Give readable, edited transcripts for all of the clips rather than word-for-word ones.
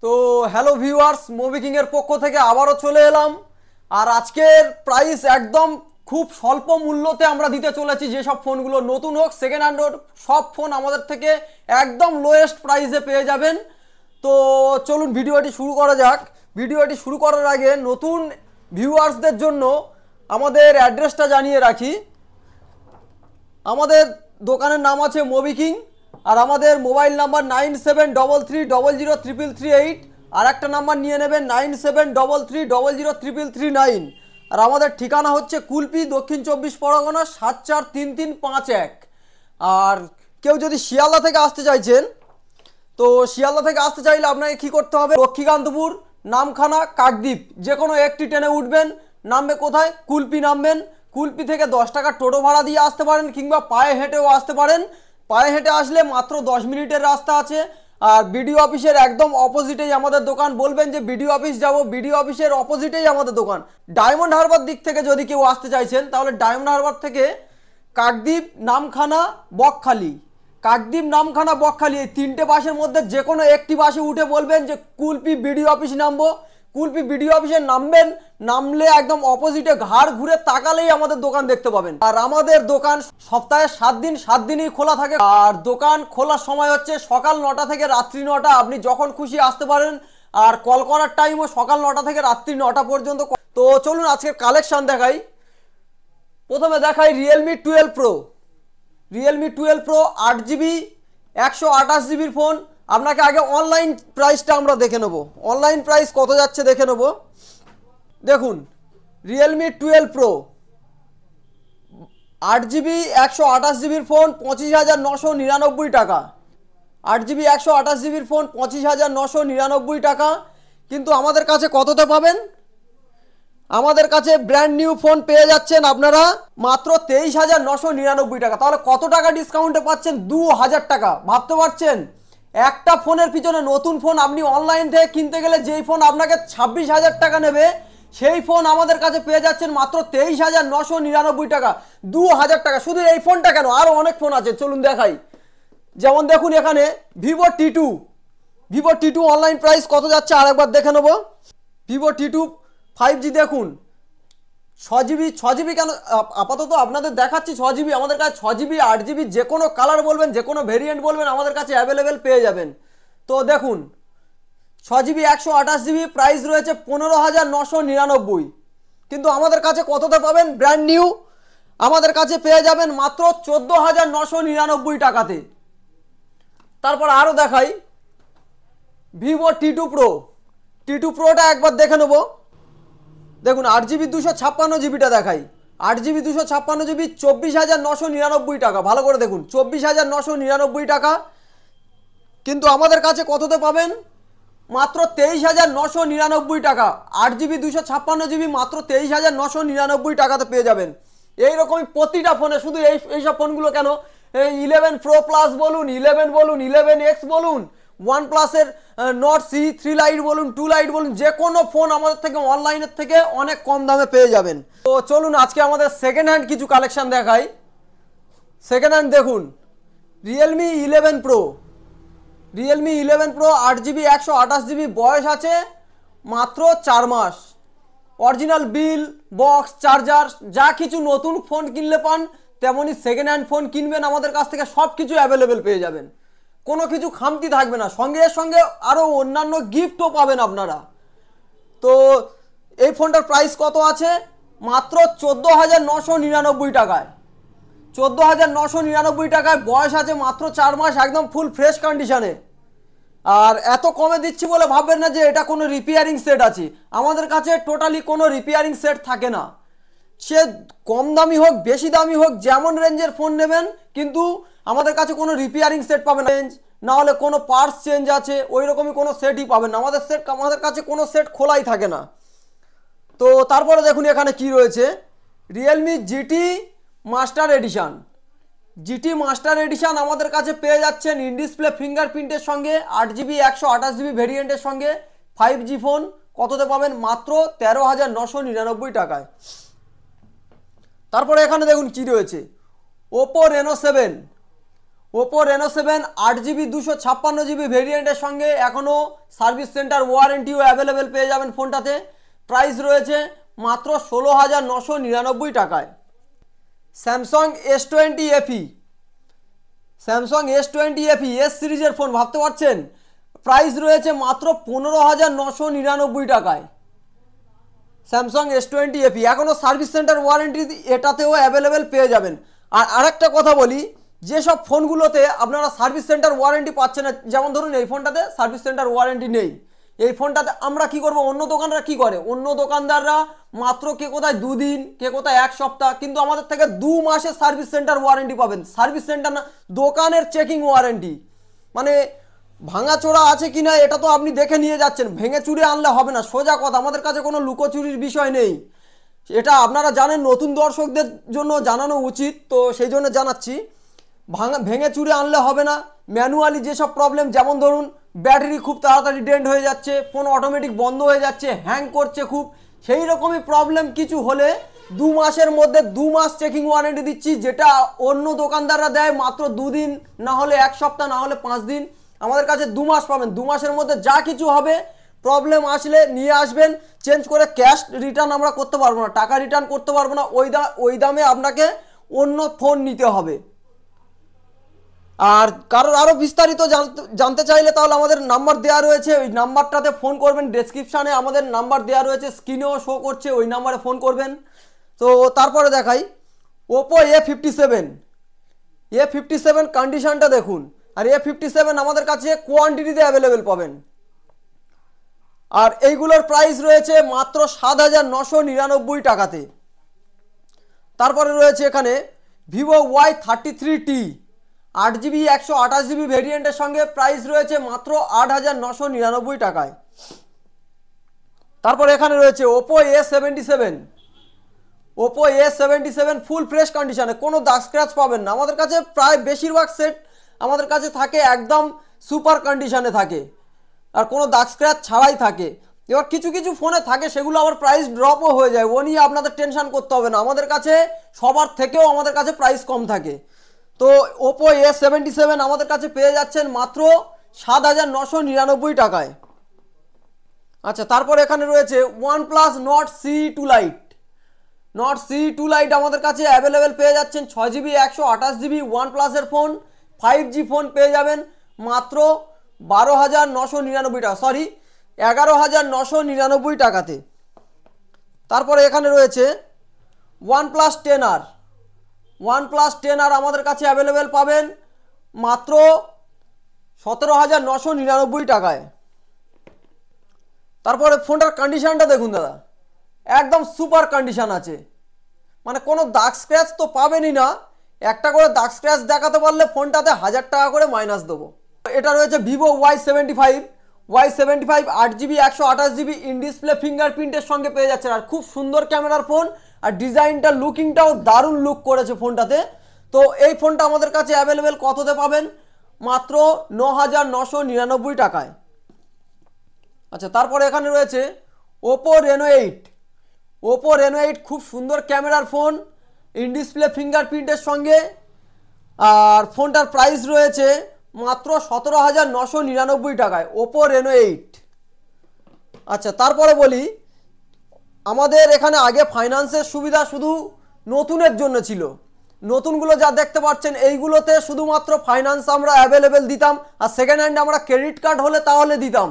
তো hello viewers, movie king এর পক্ষ থেকে আবারও চলে এলাম। আর আজকের প্রাইস একদম খুব স্বল্প মূল্যতে আমরা দিতে চলেছি। যেসব ফোনগুলো নতুন হোক সেকেন্ড হ্যান্ড হোক, সব ফোন আমাদের থেকে একদম লোয়েস্ট প্রাইসে পেয়ে যাবেন। তো চলুন ভিডিওটি শুরু করা যাক। ভিডিওটি শুরু করার আগে নতুন ভিউয়ার্সদের জন্য আমাদের অ্যাড্রেসটা জানিয়ে রাখি। আমাদের দোকানের নাম আছে মুভি কিং, আর আমাদের মোবাইল নাম্বার 9733003338। আর একটা নাম্বার নিয়ে নেবেন 9733003339। আর আমাদের ঠিকানা হচ্ছে কুলপি, দক্ষিণ 24 পরগনা 743351। আর কেউ যদি শিয়ালদা থেকে আসতে চাইছেন, তো শিয়ালদা থেকে আসতে চাইলে আপনাকে কি করতে হবে, লক্ষ্মীকান্তপুর, নামখানা, কাকদ্বীপ যে কোনো একটি ট্রেনে উঠবেন। নামবে কোথায়? কুলপি নামবেন। কুলপি থেকে 10 টাকা টোটো ভাড়া দিয়ে আসতে পারেন, কিংবা পায়ে হেঁটেও আসতে পারেন। পায়ে হেঁটে আসলে মাত্র 10 মিনিটের রাস্তা আছে। আর বিডিও অফিসের একদম অপোজিটেই আমাদের দোকান। বলবেন যে বিডিও অফিস যাব, বিডিও অফিসের অপোজিটেই আমাদের দোকান। ডায়মন্ড হারবার দিক থেকে যদি কেউ আসতে চাইছেন, তাহলে ডায়মন্ড হারবার থেকে কাকদ্বীপ, নামখানা, বকখালি, কাকদ্বীপ, নামখানা, বকখালি এই তিনটে বাসের মধ্যে যে কোনো একটি বাসে উঠে বলবেন যে কুলপি বিডিও অফিস নামবো। কুলপি বিডিও অফিসে নামবেন। নামলে একদম অপোজিটে ঘাড় ঘুরে তাকালেই আমাদের দোকান দেখতে পাবেন। আর আমাদের দোকান সপ্তাহে 7 দিন 7 দিনই খোলা থাকে। আর দোকান খোলার সময় হচ্ছে সকাল 9টা থেকে রাত্রি 9টা। আপনি যখন খুশি আসতে পারেন। আর কল করার টাইমও সকাল 9টা থেকে রাত্রি 9টা পর্যন্ত। তো চলুন আজকে কালেকশন দেখাই। প্রথমে দেখাই Realme 12 Pro. Realme 12 Pro 8 GB 128 জিবির ফোন। আপনাকে আগে অনলাইন প্রাইসটা আমরা দেখে নেব। অনলাইন প্রাইস কত যাচ্ছে দেখে নেব। দেখুন, রিয়েলমি 12 প্রো 8 জিবি 128 জিবির ফোন 25,999 টাকা। 8 জিবি 128 জিবির ফোন 25,999 টাকা। কিন্তু আমাদের কাছে কততে পাবেন? আমাদের কাছে ব্র্যান্ড নিউ ফোন পেয়ে যাচ্ছেন আপনারা মাত্র 23,999 টাকা। তাহলে কত টাকা ডিসকাউন্টে পাচ্ছেন? 2,000 টাকা। ভাবতে পারছেন? একটা ফোনের পিছনে, নতুন ফোন আপনি অনলাইন থেকে কিনতে গেলে যেই ফোন আপনাকে 26,000 টাকা নেবে, সেই ফোন আমাদের কাছে পেয়ে যাচ্ছেন মাত্র 23,999 টাকা। 2,000 টাকা শুধু এই ফোনটা কেন, আরও অনেক ফোন আছে, চলুন দেখাই। যেমন দেখুন এখানে Vivo T two online price কত যাচ্ছে আরেকবার দেখে নেব। ভিভো টি টু 5G দেখুন, 6 জিবি কেন আপাতত আপনাদের দেখাচ্ছি 6 জিবি। আমাদের কাছে 6 জিবি 8 জিবি যে কোনো কালার বলবেন, যে কোনো ভেরিয়েন্ট বলবেন, আমাদের কাছে অ্যাভেলেবেল পেয়ে যাবেন। তো দেখুন 6 জিবি 128 জিবি প্রাইস রয়েছে 15,999। কিন্তু আমাদের কাছে কততে পাবেন? ব্র্যান্ড নিউ আমাদের কাছে পেয়ে যাবেন মাত্র 14,999 টাকাতে। তারপর আরও দেখাই ভিভো টি টু প্রোটা একবার দেখে নেব। দেখুন 8 জিবি 256 জিবিটা দেখাই। 8 জিবি 256 জিবি 24,999 টাকা। ভালো করে দেখুন, 24,999 টাকা। কিন্তু আমাদের কাছে কততে পাবেন? মাত্র 23,999 টাকা। 8 জিবি 256 জিবি মাত্র 23,999 টাকাতে পেয়ে যাবেন। এইরকমই প্রতিটা ফোনে, শুধু এইসব ফোনগুলো কেন, এই 11 প্রো প্লাস বলুন, 11 বলুন, 11X বলুন, OnePlus-এর Nord C3 Lite বলুন, 2 লাইট বলুন, যে কোনো ফোন আমাদের থেকে অনলাইনের থেকে অনেক কম দামে পেয়ে যাবেন। তো চলুন আজকে আমাদের সেকেন্ড হ্যান্ড কিছু কালেকশন দেখাই। সেকেন্ড হ্যান্ড দেখুন রিয়েলমি 11 প্রো 8 জিবি 128 জিবি, বয়স আছে মাত্র 4 মাস। অরিজিনাল বিল, বক্স, চার্জার যা কিছু নতুন ফোন কিনলে পান, তেমনই সেকেন্ড হ্যান্ড ফোন কিনবেন আমাদের কাছ থেকে সব কিছু অ্যাভেলেবেল পেয়ে যাবেন। কোনো কিছু খামতি থাকবে না। সঙ্গে সঙ্গে আরও অন্যান্য গিফটও পাবেন আপনারা। তো এই ফোনটার প্রাইস কত আছে? মাত্র 14,999 টাকায়। 14,999 টাকায়, বয়স আছে মাত্র 4 মাস, একদম ফুল ফ্রেশ কন্ডিশনে। আর এত কমে দিচ্ছি বলে ভাববেন না যে এটা কোনো রিপেয়ারিং সেট আছে। আমাদের কাছে টোটালি কোনো রিপেয়ারিং সেট থাকে না। সে কম দামি হোক, বেশি দামি হোক, যেমন রেঞ্জের ফোন নেবেন, কিন্তু আমাদের কাছে কোনো রিপেয়ারিং সেট পাবেন না। রেঞ্জ না হলে কোনো পার্টস চেঞ্জ আছে, ওই রকমই কোনো সেটই পাবেন না। আমাদের কাছে কোনো সেট খোলাই থাকে না। তো তারপরে দেখুন এখানে কি রয়েছে, রিয়েলমি জিটি মাস্টার এডিশন আমাদের কাছে পেয়ে যাচ্ছেন ইন ডিসপ্লে ফিঙ্গারপ্রিন্টের সঙ্গে, 8 জিবি 128 জিবি ভেরিয়েন্টের সঙ্গে 5G ফোন। কততে পাবেন? মাত্র 13,999 টাকায়। তারপরে এখানে দেখুন কি রয়েছে, Oppo Reno 7 Oppo Reno 7 8 GB 256 GB ভেরিয়েন্টের সঙ্গে এখনও সার্ভিস সেন্টার ওয়ারেন্টিও অ্যাভেলেবেল পেয়ে যাবেন ফোনটাতে। প্রাইস রয়েছে মাত্র 16,999 টাকায়। Samsung S20 FE, Samsung S20 FE S সিরিজের ফোন, ভাবতে পারছেন প্রাইস রয়েছে মাত্র 15,999 টাকায়। স্যামসাং S20 FE এখনও সার্ভিস সেন্টার ওয়ারেন্টি এটাতেও অ্যাভেলেবেল পেয়ে যাবেন। আর আরেকটা কথা বলি, যেসব ফোনগুলোতে আপনারা সার্ভিস সেন্টার ওয়ারেন্টি পাচ্ছেন না, যেমন ধরুন এই ফোনটাতে সার্ভিস সেন্টার ওয়ারেন্টি নেই, এই ফোনটাতে আমরা কি করব, অন্য দোকানরা কি করে, অন্য দোকানদাররা মাত্র কে কোথায় 2 দিন, কে কোথায় 1 সপ্তাহ, কিন্তু আমাদের থেকে 2 মাসের সার্ভিস সেন্টার ওয়ারেন্টি পাবেন। সার্ভিস সেন্টার না, দোকানের চেকিং ওয়ারেন্টি, মানে ভাঙাচোরা আছে কিনা এটা তো আপনি দেখে নিয়ে যাচ্ছেন, ভেঙে চুরে আনলে হবে না, সোজা কথা। আমাদের কাছে কোনো লুকোচুরির বিষয় নেই, এটা আপনারা জানেন, নতুন দর্শকদের জন্য জানানো উচিত, তো সেই জন্য জানাচ্ছি। ভেঙে চুরে আনলে হবে না। ম্যানুয়ালি যেসব প্রবলেম, যেমন ধরুন ব্যাটারি খুব তাড়াতাড়ি ডেন্ট হয়ে যাচ্ছে, ফোন অটোমেটিক বন্ধ হয়ে যাচ্ছে, হ্যাং করছে খুব, সেই রকমই প্রবলেম কিছু হলে 2 মাসের মধ্যে 2 মাস চেকিং ওয়ারেন্টি দিচ্ছি, যেটা অন্য দোকানদাররা দেয় মাত্র 2 দিন, না হলে 1 সপ্তাহ, না হলে 5 দিন। আমাদের কাছে 2 মাস পাবেন। 2 মাসের মধ্যে যা কিছু হবে, প্রবলেম আসলে নিয়ে আসবেন, চেঞ্জ করে ক্যাশ রিটার্ন আমরা করতে পারবো না, টাকা রিটার্ন করতে পারবো না, ওই দামে আপনাকে অন্য ফোন নিতে হবে। আর কারোর আরও বিস্তারিত জানতে চাইলে তাহলে আমাদের নাম্বার দেওয়া রয়েছে, ওই নাম্বারটাতে ফোন করবেন। ডেসক্রিপশানে আমাদের নাম্বার দেওয়া রয়েছে, স্ক্রিনেও শো করছে, ওই নাম্বারে ফোন করবেন। তো তারপরে দেখাই ওপো A57 কন্ডিশনটা দেখুন। আর A57 আমাদের কাছে কোয়ান্টিটিতে অ্যাভেলেবেল পাবেন। আর এইগুলোর প্রাইস রয়েছে মাত্র 7,999 টাকাতে। তারপরে রয়েছে এখানে ভিভো Y33T 8 জিবি 128 জিবি ভেরিয়েন্টের সঙ্গে, প্রাইস রয়েছে মাত্র 8,999 টাকায়। তারপর এখানে রয়েছে ওপো A77 ফুল ফ্রেশ কন্ডিশনে, কোনো দাগ স্ক্র্যাচ পাবেন না। আমাদের কাছে প্রায় বেশিরভাগ সেট আমাদের কাছে থাকে একদম সুপার কন্ডিশনে থাকে, আর কোনো দাগ স্ক্র্যাচ ছাড়াই থাকে। এবার কিছু কিছু ফোনে থাকে, সেগুলো আবার প্রাইস ড্রপও হয়ে যায়, ও নিয়ে আপনাদের টেনশন করতে হবে না। আমাদের কাছে সবার থেকেও আমাদের কাছে প্রাইস কম থাকে। তো ওপো A77 আমাদের কাছে পেয়ে যাচ্ছেন মাত্র 7,999 টাকায়। আচ্ছা, তারপর এখানে রয়েছে OnePlus Nord CE2 Lite আমাদের কাছে অ্যাভেলেবেল পেয়ে যাচ্ছেন। 6 জিবি 128 জিবি ওয়ানপ্লাসের ফোন, 5G ফোন পেয়ে যাবেন মাত্র 12,999 টাকা, সরি 11,999 টাকাতে। তারপরে এখানে রয়েছে OnePlus 10R আমাদের কাছে অ্যাভেলেবেল পাবেন মাত্র 17,999 টাকায়। তারপরে ফোনটার কন্ডিশনটা দেখুন দাদা, একদম সুপার কন্ডিশন আছে, মানে কোনো দাগ স্ক্র্যাচ তো পাবেনই না। একটা করে দাগ স্ক্র্যাচ দেখাতে পারলে ফোনটাতে 1,000 টাকা করে মাইনাস দেবো। এটা রয়েছে Vivo Y75 8 GB 128 GB in display ফিঙ্গারপ্রিন্টের সঙ্গে পেয়ে যাচ্ছেন। আর খুব সুন্দর ক্যামেরার ফোন, আর ডিজাইনটা লুকিংটাও দারুণ লুক করেছে ফোনটাতে। তো এই ফোনটা আমাদের কাছে অ্যাভেলেবেল কততে পাবেন, মাত্র 9,999 টাকায়। আচ্ছা, তারপরে এখানে রয়েছে ওপো রেনো 8 খুব সুন্দর ক্যামেরার ফোন, ইন ডিসপ্লে ফিঙ্গারপ্রিন্টের সঙ্গে, আর ফোনটার প্রাইস রয়েছে মাত্র 17,999 টাকায়, ওপো রেনো 8। আচ্ছা, তারপরে বলি, আমাদের এখানে আগে ফাইন্যান্সের সুবিধা শুধু নতুনের জন্য ছিল। নতুনগুলো যা দেখতে পাচ্ছেন এইগুলোতে শুধুমাত্র ফাইন্যান্স আমরা অ্যাভেলেবেল দিতাম, আর সেকেন্ড হ্যান্ড আমরা ক্রেডিট কার্ড হলে তাহলে দিতাম।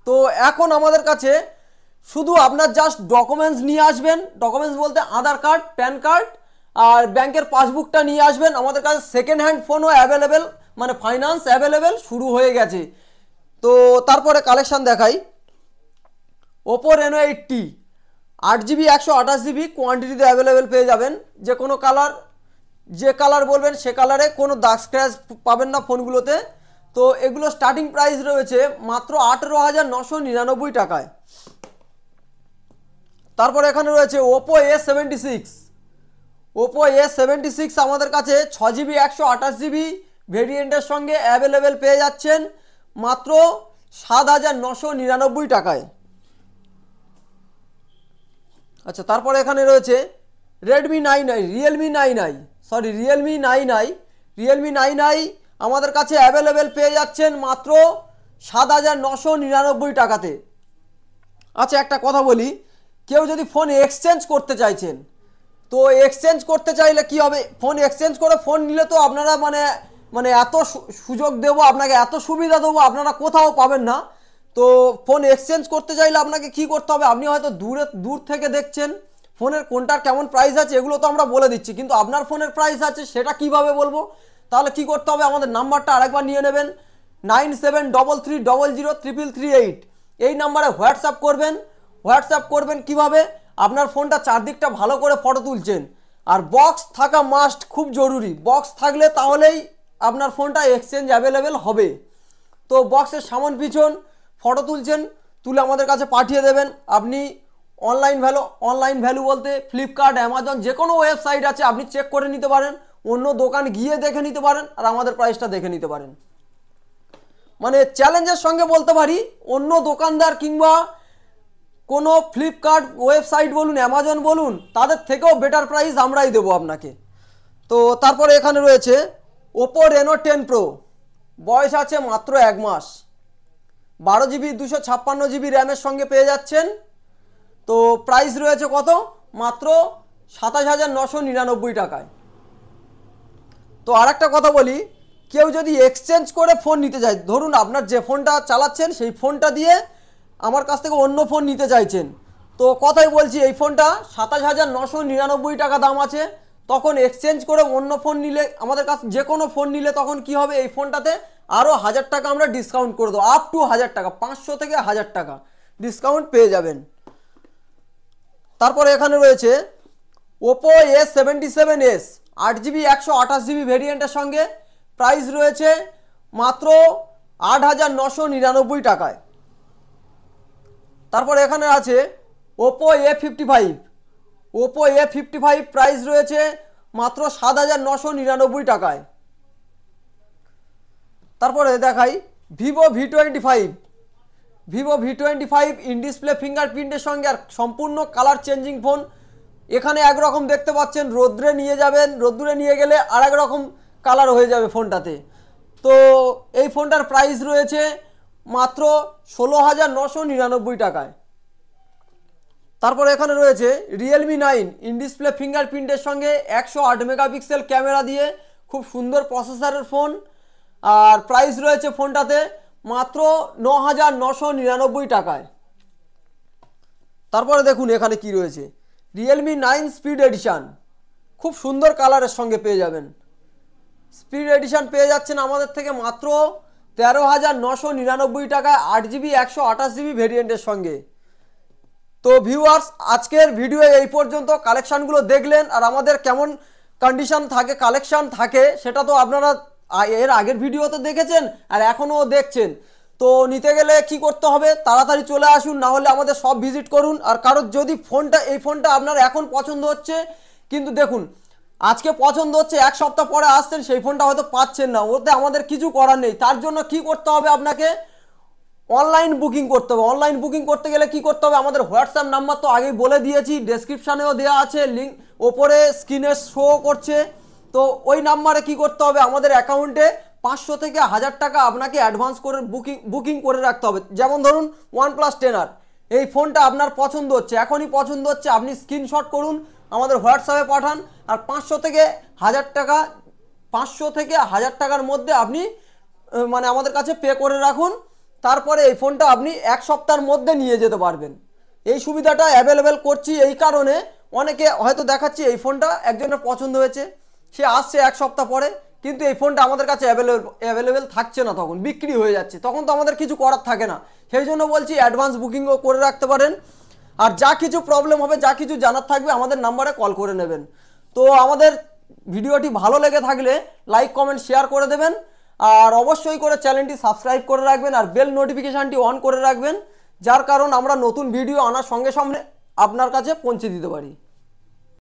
তো এখন আমাদের কাছে শুধু আপনার জাস্ট ডকুমেন্টস নিয়ে আসবেন, ডকুমেন্টস বলতে আধার কার্ড, প্যান কার্ড আর ব্যাংকের পাসবুকটা নিয়ে আসবেন। আমাদের কাছে সেকেন্ড হ্যান্ড ফোনও অ্যাভেলেবেল, মানে ফাইন্যান্স অ্যাভেলেবেল শুরু হয়ে গেছে। তো তারপরে কালেকশান দেখাই, Oppo Reno 8T 8 GB 128 GB কোয়ান্টিটিতে অ্যাভেলেবেল পেয়ে যাবেন। যে কোনো কালার, যে কালার বলবেন সে কালারে, কোনো দাগ স্ক্র্যাচ পাবেন না ফোনগুলোতে। তো এগুলো স্টার্টিং প্রাইস রয়েছে মাত্র 18,999 টাকায়। তারপর এখানে রয়েছে ওপো A76 আমাদের কাছে 6 জিবি 128 জিবি ভেরিয়েন্টের সঙ্গে অ্যাভেলেবেল পেয়ে যাচ্ছেন মাত্র 7,999 টাকায়। আচ্ছা, তারপরে এখানে রয়েছে রিয়েলমি 9i আমাদের কাছে অ্যাভেলেবেল পেয়ে যাচ্ছেন মাত্র 7,999 টাকাতে। আচ্ছা একটা কথা বলি, কেউ যদি ফোন এক্সচেঞ্জ করতে চাইছেন, তো এক্সচেঞ্জ করতে চাইলে কি হবে, ফোন এক্সচেঞ্জ করে ফোন নিলে তো আপনারা মানে মানে এত সুযোগ দেবো আপনাকে, এত সুবিধা দেবো আপনারা কোথাও পাবেন না। তো ফোন এক্সচেঞ্জ করতে চাইলে আপনাকে কি করতে হবে, আপনি হয়তো দূর থেকে দেখছেন ফোনের কোনটার কেমন প্রাইস আছে, এগুলো তো আমরা বলে দিচ্ছি, কিন্তু আপনার ফোনের প্রাইস আছে সেটা কিভাবে বলবো। তাহলে কি করতে হবে, আমাদের নাম্বারটা আরেকবার নিয়ে নেবেন, 9733003338। এই নাম্বারে হোয়াটসঅ্যাপ করবেন। হোয়াটসঅ্যাপ করবেন কিভাবে, আপনার ফোনটা চারদিকটা ভালো করে ফটো তুলছেন, আর বক্স থাকা মাস্ট, খুব জরুরি, বক্স থাকলে তাহলেই আপনার ফোনটা এক্সচেঞ্জ অ্যাভেলেবেল হবে। তো বক্সের সামন পিছন ফটো তুলছেন, তুলে আমাদের কাছে পাঠিয়ে দেবেন। আপনি অনলাইন ভ্যালু বলতে ফ্লিপকার্ট, অ্যামাজন, যে কোনো ওয়েবসাইট আছে আপনি চেক করে নিতে পারেন, অন্য দোকান গিয়ে দেখে নিতে পারেন, আর আমাদের প্রাইসটা দেখে নিতে পারেন। মানে চ্যালেঞ্জের সঙ্গে বলতে পারি, অন্য দোকানদার কিংবা কোনো ফ্লিপকার্ট ওয়েবসাইট বলুন, অ্যামাজন বলুন, তাদের থেকেও বেটার প্রাইস আমরাই দেবো আপনাকে। তো তারপরে এখানে রয়েছে ওপো রেনো 10 প্রো, বয়স আছে মাত্র 1 মাস, 12GB 256GB র্যামের সঙ্গে পেয়ে যাচ্ছেন। তো প্রাইস রয়েছে কত, মাত্র 27,999 টাকায়। তো আর একটা কথা বলি, কেউ যদি এক্সচেঞ্জ করে ফোন নিতে চায়, ধরুন আপনার যে ফোনটা চালাচ্ছেন সেই ফোনটা দিয়ে আমার কাছ থেকে অন্য ফোন নিতে চাইছেন, তো কথাই বলছি এই ফোনটা 27,999 টাকা দাম আছে। তখন এক্সচেঞ্জ করে অন্য ফোন নিলে, আমাদের কাছে যে কোনো ফোন নিলে তখন কি হবে, এই ফোনটাতে আরও 1000 টাকা আমরা ডিসকাউন্ট করে দেবো, আপ টু 1000 টাকা, 500 থেকে 1000 টাকা ডিসকাউন্ট পেয়ে যাবেন। তারপরে এখানে রয়েছে ওপো A77s 8GB 128GB ভেরিয়েন্টের সঙ্গে, প্রাইস রয়েছে মাত্র 8,999 টাকায়। তারপর এখানে আছে ওপো A55, প্রাইস রয়েছে মাত্র 7,999 টাকায়। তারপরে দেখাই ভিভো V25 ইন ডিসপ্লে ফিঙ্গারপ্রিন্টের সঙ্গে, আর সম্পূর্ণ কালার চেঞ্জিং ফোন। এখানে একরকম দেখতে পাচ্ছেন, রোদ্রে নিয়ে যাবেন, রোদ্দুরে নিয়ে গেলে আর এক রকম কালার হয়ে যাবে ফোনটাতে। তো এই ফোনটার প্রাইস রয়েছে মাত্র 16,999 টাকায়। তারপর এখানে রয়েছে রিয়েলমি 9 ইন ডিসপ্লে ফিঙ্গারপ্রিন্টের সঙ্গে 108 মেগাপিক্সেল ক্যামেরা দিয়ে খুব সুন্দর প্রসেসরের ফোন, আর প্রাইস রয়েছে ফোনটাতে মাত্র 9,999 টাকায়। তারপরে দেখুন এখানে কি রয়েছে, রিয়েলমি 9 স্পিড এডিশন, খুব সুন্দর কালারের সঙ্গে পেয়ে যাবেন। স্পিড এডিশন পেয়ে যাচ্ছেন আমাদের থেকে মাত্র 13,999 টাকায়, 8GB 128GB ভেরিয়েন্টের সঙ্গে। তো ভিউয়ার্স, আজকের ভিডিও এই পর্যন্ত। কালেকশানগুলো দেখলেন, আর আমাদের কেমন কন্ডিশন থাকে, কালেকশান থাকে, সেটা তো আপনারা এর আগের ভিডিওতে দেখেছেন আর এখনও দেখছেন। তো নিতে গেলে কি করতে হবে, তাড়াতাড়ি চলে আসুন, না হলে আমাদের সব ভিজিট করুন। আর কারোর যদি এই ফোনটা আপনার এখন পছন্দ হচ্ছে, কিন্তু দেখুন আজকে পছন্দ হচ্ছে, এক সপ্তাহ পরে আসছেন সেই ফোনটা হয়তো পাচ্ছেন না, ওতে আমাদের কিছু করার নেই। তার জন্য কি করতে হবে, আপনাকে অনলাইন বুকিং করতে হবে। অনলাইন বুকিং করতে গেলে কি করতে হবে, আমাদের হোয়াটসঅ্যাপ নাম্বার তো আগেই বলে দিয়েছি, ডেসক্রিপশানেও দেওয়া আছে, লিঙ্ক ওপরে স্ক্রিনে শো করছে। তো ওই নাম্বারে কি করতে হবে, আমাদের অ্যাকাউন্টে 500 থেকে 1000 টাকা আপনাকে অ্যাডভান্স করে বুকিং করে রাখতে হবে। যেমন ধরুন OnePlus 10R, এই ফোনটা আপনার পছন্দ হচ্ছে, এখনই পছন্দ হচ্ছে, আপনি স্ক্রিনশট করুন, আমাদের হোয়াটসঅ্যাপে পাঠান, আর 500 থেকে 1000 টাকার মধ্যে আপনি মানে আমাদের কাছে পে করে রাখুন। তারপরে এই ফোনটা আপনি এক সপ্তাহের মধ্যে নিয়ে যেতে পারবেন। এই সুবিধাটা অ্যাভেলেবেল করছি এই কারণে, অনেকে হয়তো দেখাচ্ছি এই ফোনটা একজনের পছন্দ হয়েছে, সে আসছে এক সপ্তাহ পরে, কিন্তু এই ফোনটা আমাদের কাছে অ্যাভেলেবেল থাকছে না, তখন বিক্রি হয়ে যাচ্ছে, তখন তো আমাদের কিছু করার থাকে না। সেই জন্য বলছি অ্যাডভান্স বুকিংও করে রাখতে পারেন। আর যা কিছু প্রবলেম হবে, যা কিছু জানার থাকবে, আমাদের নাম্বারে কল করে নেবেন। তো আমাদের ভিডিওটি ভালো লেগে থাকলে লাইক কমেন্ট শেয়ার করে দেবেন, আর অবশ্যই করে চ্যানেলটি সাবস্ক্রাইব করে রাখবেন, আর বেল নোটিফিকেশানটি অন করে রাখবেন, যার কারণ আমরা নতুন ভিডিও আনার সঙ্গে সঙ্গে আপনার কাছে পৌঁছে দিতে পারি।